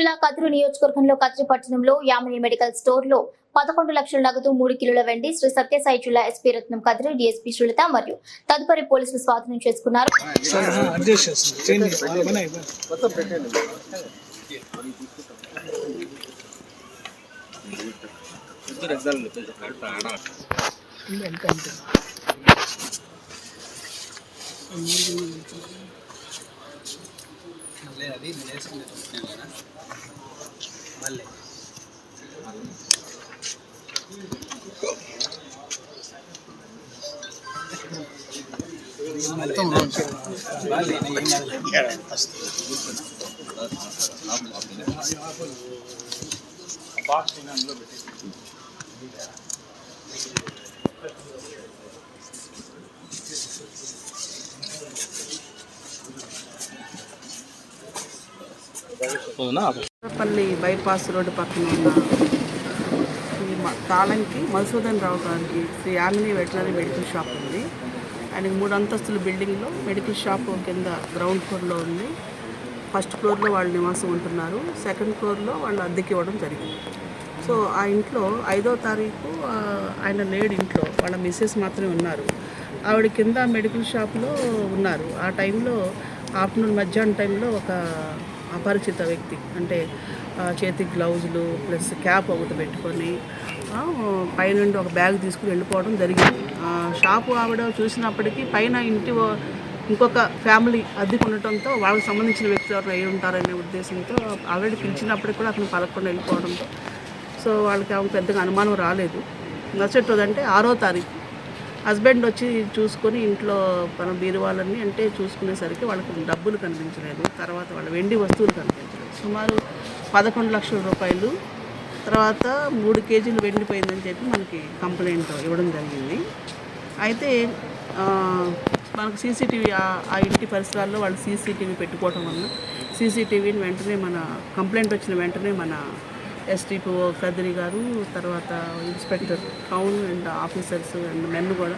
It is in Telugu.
జిల్లా కదిరి నియోజకవర్గంలో కదిరి పట్టణంలో యామిని మెడికల్ స్టోర్ లో 11 లక్షల నగదు 3 కిలోల వెండి శ్రీ సత్యసాయి జిల్లా ఎస్పీ రత్నం కదిరి డీఎస్పీ శ్రీలత మరియు తదుపరి పోలీసులు స్వాధీనం చేసుకున్నారు. పల్లి బైపాస్ రోడ్డు పక్కన ఉన్న తాళంకి మధుసూదన్ రావు గారికి Sri Yamini veterinary medical shop ఉంది. ఆయనకి 3 అంతస్తుల బిల్డింగ్లో మెడికల్ షాప్ కింద గ్రౌండ్ ఫ్లోర్లో ఉంది. ఫస్ట్ ఫ్లోర్లో వాళ్ళు నివాసం ఉంటున్నారు. సెకండ్ ఫ్లోర్లో వాళ్ళు అద్దెకి ఇవ్వడం జరిగింది. సో ఆ ఇంట్లో 5వ తారీఖు ఆయన లేడు, ఇంట్లో వాళ్ళ మిస్సెస్ మాత్రమే ఉన్నారు. ఆవిడ కింద మెడికల్ షాప్లో ఉన్నారు. ఆ టైంలో ఆఫ్టర్నూన్ మధ్యాహ్నం టైంలో ఒక అపరిచిత వ్యక్తి, అంటే చేతికి గ్లౌజులు ప్లస్ క్యాప్ ఒకటి పెట్టుకొని పైనుండి ఒక బ్యాగ్ తీసుకుని వెళ్ళిపోవడం జరిగింది. షాపు ఆవిడ చూసినప్పటికీ పైన ఇంకొక ఫ్యామిలీ అద్దెకు ఉండటంతో వాళ్ళకి సంబంధించిన వ్యక్తులు ఎవరు అయి ఉంటారనే ఉద్దేశంతో ఆవిడ పిలిచినప్పటికీ కూడా అతను పలకుండా వెళ్ళిపోవడంతో సో వాళ్ళకి ఆమె పెద్దగా అనుమానం రాలేదు. మరుసటి రోజు అంటే 6వ తారీఖు హస్బెండ్ వచ్చి చూసుకొని ఇంట్లో మన బీరువాళ్ళని అంటే చూసుకునేసరికి వాళ్ళకి డబ్బులు కనిపించలేదు. తర్వాత వాళ్ళ వెండి వస్తువులు కనిపించలేదు. సుమారు 11 లక్షల రూపాయలు, తర్వాత 3 కేజీలు వెండిపోయిందని చెప్పి మనకి కంప్లైంట్ ఇవ్వడం జరిగింది. అయితే మనకు సీసీటీవీ ఆ ఇంటి పరిసరాల్లో వాళ్ళు సీసీటీవీ పెట్టుకోవడం వల్ల సీసీటీవీని వెంటనే మన కంప్లైంట్ వచ్చిన వెంటనే మన ఎస్టీపీఓ కదిరి గారు, తర్వాత inspector town and officers and men కూడా